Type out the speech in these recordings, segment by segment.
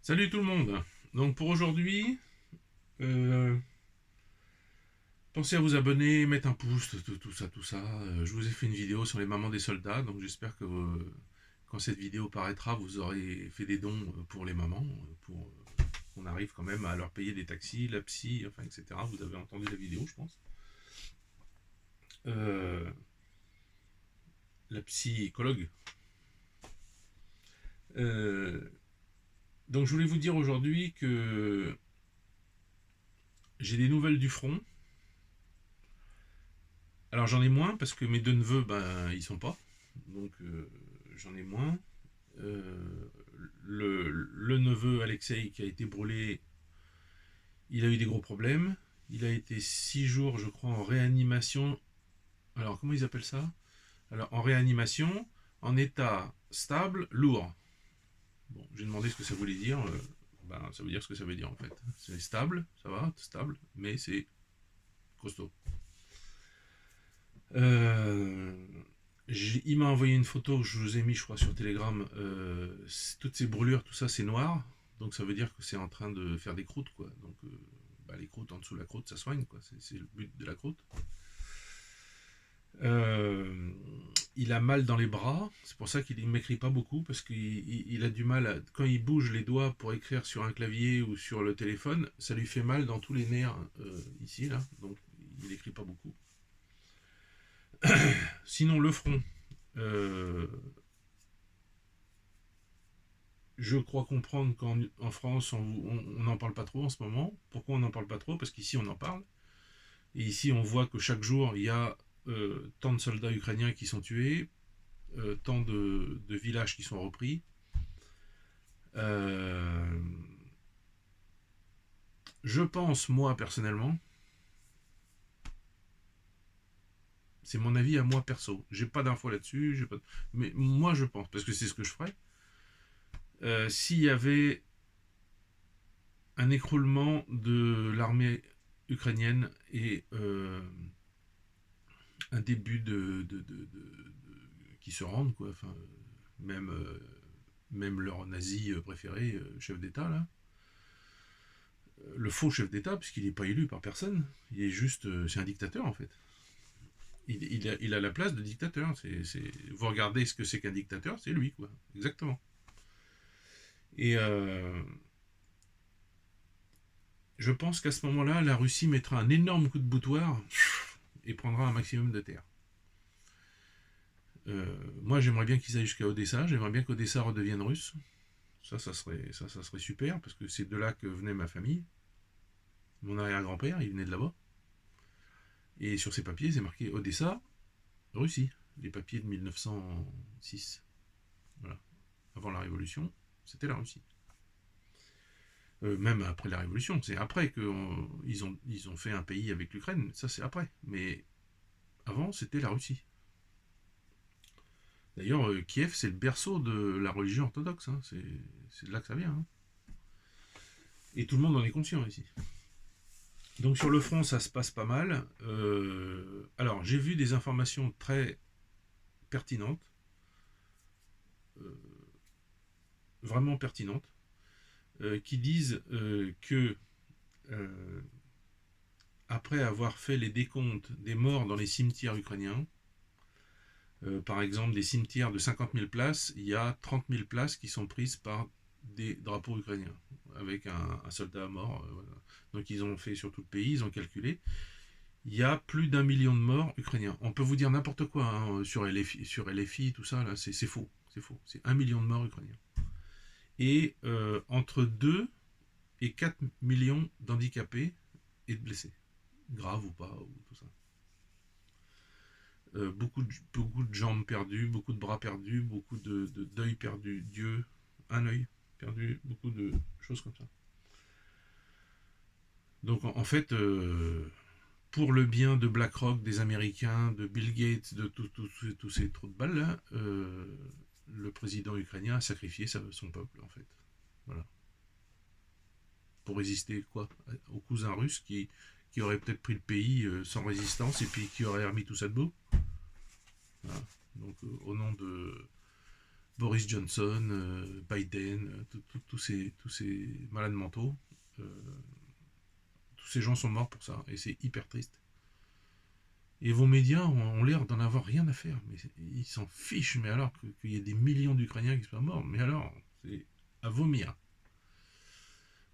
Salut tout le monde. Donc pour aujourd'hui, euh, pensez à vous abonner, mettre un pouce, tout ça, tout ça. Je vous ai fait une vidéo sur les mamans des soldats, donc j'espère que quand cette vidéo paraîtra, vous aurez fait des dons pour les mamans, pour qu'on arrive quand même à leur payer des taxis, la psy, enfin etc. Vous avez entendu la vidéo, je pense. Euh, la psychologue. Euh, donc je voulais vous dire aujourd'hui que j'ai des nouvelles du front. Alors j'en ai moins parce que mes deux neveux, ben ils sont pas. Donc j'en ai moins. Euh, le neveu Alexei qui a été brûlé, il a eu des gros problèmes. Il a été 6 jours, je crois, en réanimation. Alors comment ils appellent ça? Alors en réanimation, en état stable, lourd. Bon, j'ai demandé ce que ça voulait dire. Ben, ça veut dire ce que ça veut dire en fait. C'est stable, ça va, stable, mais c'est costaud. Euh, il m'a envoyé une photo que je vous ai mis, je crois, sur Telegram. Toutes ces brûlures, tout ça, c'est noir. Donc ça veut dire que c'est en train de faire des croûtes, quoi. Donc bah, les croûtes en dessous de la croûte, ça soigne, quoi. C'est le but de la croûte. Euh, il a mal dans les bras. C'est pour ça qu'il ne m'écrit pas beaucoup, parce qu'il a du mal, quand il bouge les doigts pour écrire sur un clavier ou sur le téléphone, ça lui fait mal dans tous les nerfs, ici, là. Donc il n'écrit pas beaucoup. Sinon, le front. Euh, je crois comprendre qu'en France, on n'en parle pas trop en ce moment. Pourquoi on n'en parle pas trop? Parce qu'ici, on en parle. Et ici, on voit que chaque jour, il y a tant de soldats ukrainiens qui sont tués, tant de villages qui sont repris. Euh, je pense, moi, personnellement, c'est mon avis à moi perso. J'ai pas d'infos là-dessus, mais moi, je pense, parce que c'est ce que je ferais. S'il y avait un écroulement de l'armée ukrainienne et un début qui se rendent, quoi. Enfin, même, même leur nazi préféré, chef d'État, là. Le faux chef d'État, puisqu'il n'est pas élu par personne. Il est juste. C'est un dictateur, en fait. Il a la place de dictateur. Vous regardez ce que c'est qu'un dictateur, c'est lui, quoi. Exactement. Et je pense qu'à ce moment-là, la Russie mettra un énorme coup de boutoir et prendra un maximum de terre. Moi, j'aimerais bien qu'ils aillent jusqu'à Odessa. J'aimerais bien qu'Odessa redevienne russe. Ça serait super, parce que c'est de là que venait ma famille. Mon arrière-grand-père, il venait de là-bas. Et sur ses papiers, c'est marqué Odessa, Russie. Les papiers de 1906. Voilà. Avant la Révolution, c'était la Russie. Même après la Révolution, c'est après qu'ils ont fait un pays avec l'Ukraine. Ça, c'est après. Mais avant, c'était la Russie. D'ailleurs, Kiev, c'est le berceau de la religion orthodoxe. Hein. C'est de là que ça vient. Hein. Et tout le monde en est conscient ici. Donc sur le front, ça se passe pas mal. Alors, j'ai vu des informations très pertinentes, euh, vraiment pertinentes, qui disent que euh, après avoir fait les décomptes des morts dans les cimetières ukrainiens, par exemple des cimetières de 50 000 places, il y a 30 000 places qui sont prises par des drapeaux ukrainiens, avec un soldat mort. Voilà. Donc ils ont fait sur tout le pays, ils ont calculé. Il y a plus d'1 million de morts ukrainiens. On peut vous dire n'importe quoi hein, sur LFI, tout ça, là, c'est faux. C'est faux. C'est 1 million de morts ukrainiens. Et entre 2 et 4 millions d'handicapés et de blessés. Graves ou pas, ou tout ça. Beaucoup de jambes perdues, beaucoup de bras perdus, beaucoup d'œils perdus, Dieu, un œil perdu, beaucoup de choses comme ça. Donc en fait, pour le bien de BlackRock, des Américains, de Bill Gates, de tous ces trous de balles là, le président ukrainien a sacrifié son peuple en fait. Voilà. Pour résister quoi aux cousins russes qui auraient peut-être pris le pays sans résistance et puis qui auraient remis tout ça debout. Voilà. Donc au nom Boris Johnson, Biden, tous ces malades mentaux, euh, tous ces gens sont morts pour ça, et c'est hyper triste. Et vos médias ont l'air d'en avoir rien à faire, mais ils s'en fichent, mais alors qu'il y a des millions d'Ukrainiens qui sont morts, mais alors, c'est à vomir.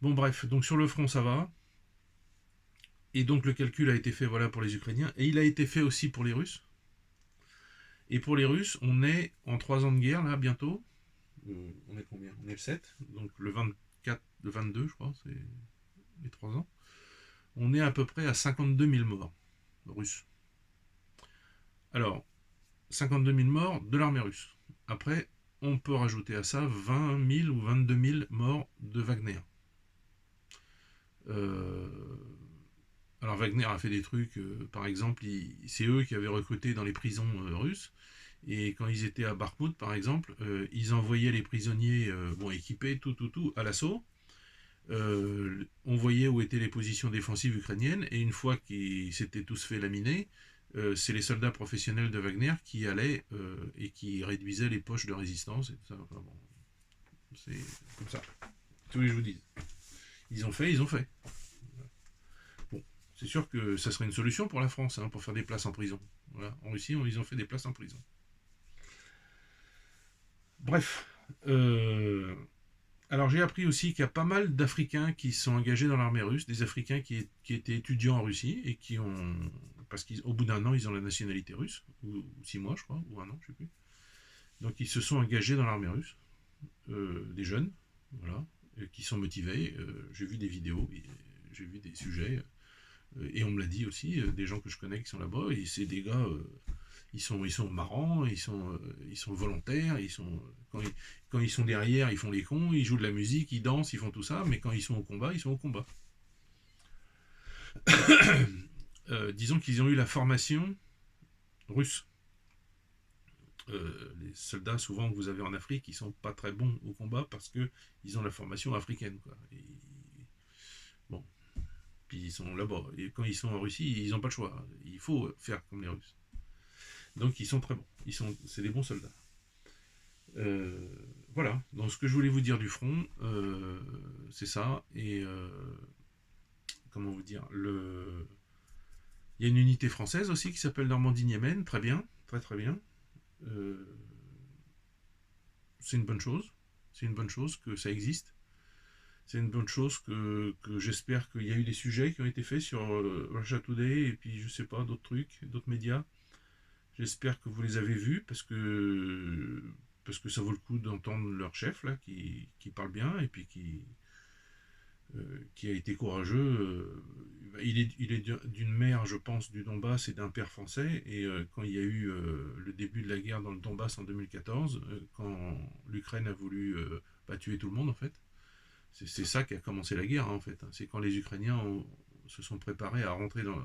Bon bref, donc sur le front ça va, et donc le calcul a été fait voilà pour les Ukrainiens, et il a été fait aussi pour les Russes. Et pour les Russes, on est en 3 ans de guerre là bientôt. On est combien? On est le 7, donc le 24, le 22 je crois, c'est les 3 ans. On est à peu près à 52 000 morts russes. Alors, 52 000 morts de l'armée russe. Après, on peut rajouter à ça 20 000 ou 22 000 morts de Wagner. Euh, alors Wagner a fait des trucs, par exemple, c'est eux qui avaient recruté dans les prisons russes. Et quand ils étaient à Bakhmut, par exemple, ils envoyaient les prisonniers équipés, tout, à l'assaut. On voyait où étaient les positions défensives ukrainiennes, et une fois qu'ils s'étaient tous fait laminer, c'est les soldats professionnels de Wagner qui allaient et qui réduisaient les poches de résistance et tout ça. Enfin, bon, c'est comme ça. Tout ce que je vous dis. Ils ont fait, ils ont fait. Bon, c'est sûr que ça serait une solution pour la France, hein, pour faire des places en prison. Voilà. En Russie, ils ont fait des places en prison. Bref. Alors j'ai appris aussi qu'il y a pas mal d'Africains qui sont engagés dans l'armée russe, des Africains qui étaient étudiants en Russie et qui ont, parce qu'au bout d'un an ils ont la nationalité russe, ou 6 mois je crois, ou un an, je sais plus. Donc ils se sont engagés dans l'armée russe, des jeunes, voilà, qui sont motivés. J'ai vu des vidéos, j'ai vu des sujets, et on me l'a dit aussi, des gens que je connais qui sont là-bas, et c'est des gars, ils sont marrants, ils sont volontaires, quand ils sont derrière, ils font les cons, ils jouent de la musique, ils dansent, ils font tout ça, mais quand ils sont au combat, ils sont au combat. Disons qu'ils ont eu la formation russe. Les soldats souvent que vous avez en Afrique, ils sont pas très bons au combat parce que ils ont la formation africaine, quoi. Et, bon, puis ils sont là-bas. Et quand ils sont en Russie, ils n'ont pas le choix. Il faut faire comme les Russes. Donc ils sont très bons. C'est des bons soldats. Euh, voilà, donc ce que je voulais vous dire du front, c'est ça. Et comment vous dire, il y a une unité française aussi qui s'appelle Normandie-Niemen, très bien, très très bien. Euh, c'est une bonne chose. C'est une bonne chose que ça existe. C'est une bonne chose que j'espère qu'il y a eu des sujets qui ont été faits sur Russia Today et puis je sais pas, d'autres trucs, d'autres médias. J'espère que vous les avez vus parce que ça vaut le coup d'entendre leur chef là qui parle bien et puis qui a été courageux. Il est d'une mère, je pense, du Donbass et d'un père français. Et quand il y a eu le début de la guerre dans le Donbass en 2014, quand l'Ukraine a voulu tuer tout le monde, en fait, c'est ça qui a commencé la guerre, hein, en fait. C'est quand les Ukrainiens se sont préparés à rentrer dans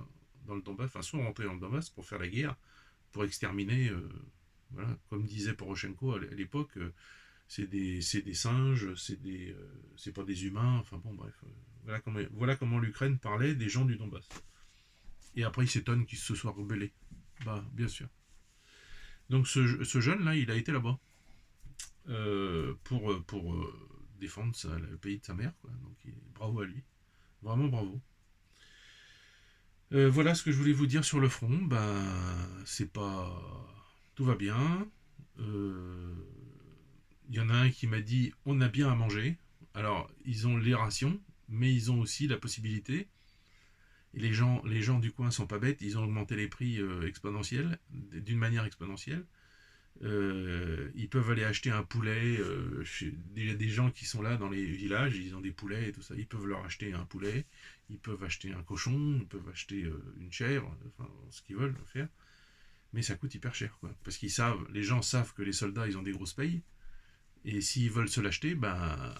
le Donbass, enfin, sont rentrés dans le Donbass pour faire la guerre, pour exterminer. Voilà, comme disait Poroshenko à l'époque, c'est des singes, c'est pas des humains, enfin bon, bref. Voilà comment l'Ukraine parlait des gens du Donbass. Et après, il s'étonne qu'ils se soient rebellés. Bah, bien sûr. Donc ce jeune-là, il a été là-bas pour défendre le pays de sa mère, quoi. Donc bravo à lui. Vraiment bravo. Voilà ce que je voulais vous dire sur le front. Ben, c'est pas. Tout va bien. Euh, Il y en a un qui m'a dit on a bien à manger. Alors, ils ont les rations, mais ils ont aussi la possibilité. Et les gens du coin sont pas bêtes, ils ont augmenté les prix exponentiels, d'une manière exponentielle. Ils peuvent aller acheter un poulet. Il y a des gens qui sont là dans les villages, ils ont des poulets et tout ça. Ils peuvent leur acheter un poulet, ils peuvent acheter un cochon, ils peuvent acheter une chèvre, enfin ce qu'ils veulent faire. Mais ça coûte hyper cher, quoi. Parce les gens savent que les soldats, ils ont des grosses payes. Et s'ils veulent se l'acheter, ben,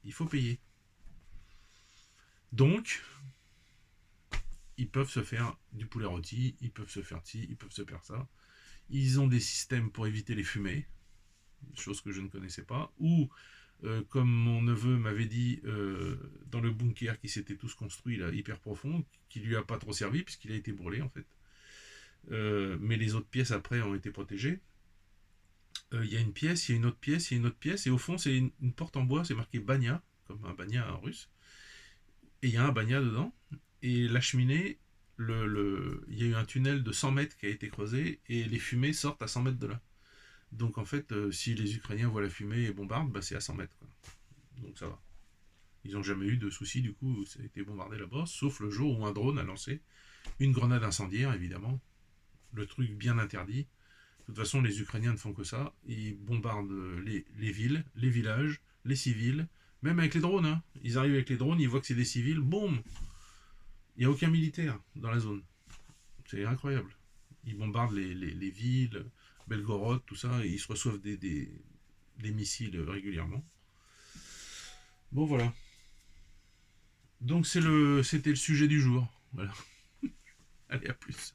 il faut payer. Donc, ils peuvent se faire du poulet rôti, ils peuvent se faire ci, ils peuvent se faire ça. Ils ont des systèmes pour éviter les fumées, chose que je ne connaissais pas. Ou, comme mon neveu m'avait dit, dans le bunker qui s'était tous construit, là, hyper profond, qui lui a pas trop servi, puisqu'il a été brûlé, en fait. Mais les autres pièces, après, ont été protégées. Il y a une pièce, il y a une autre pièce, il y a une autre pièce, et au fond, c'est une porte en bois, c'est marqué Banya, comme un banya en russe, et il y a un banya dedans, et la cheminée, il y a eu un tunnel de 100 mètres qui a été creusé, et les fumées sortent à 100 mètres de là. Donc en fait, si les Ukrainiens voient la fumée et bombardent, bah, c'est à 100 mètres, quoi. Donc ça va. Ils n'ont jamais eu de soucis, du coup, ça a été bombardé là-bas, sauf le jour où un drone a lancé une grenade incendiaire, évidemment, le truc bien interdit. De toute façon, les Ukrainiens ne font que ça. Ils bombardent les villes, les villages, les civils, même avec les drones. Hein. Ils arrivent avec les drones, ils voient que c'est des civils, boum. Il n'y a aucun militaire dans la zone. C'est incroyable. Ils bombardent les villes, Belgorod, tout ça, et ils se reçoivent des missiles régulièrement. Bon, voilà. Donc c'était le sujet du jour. Voilà. Allez, à plus.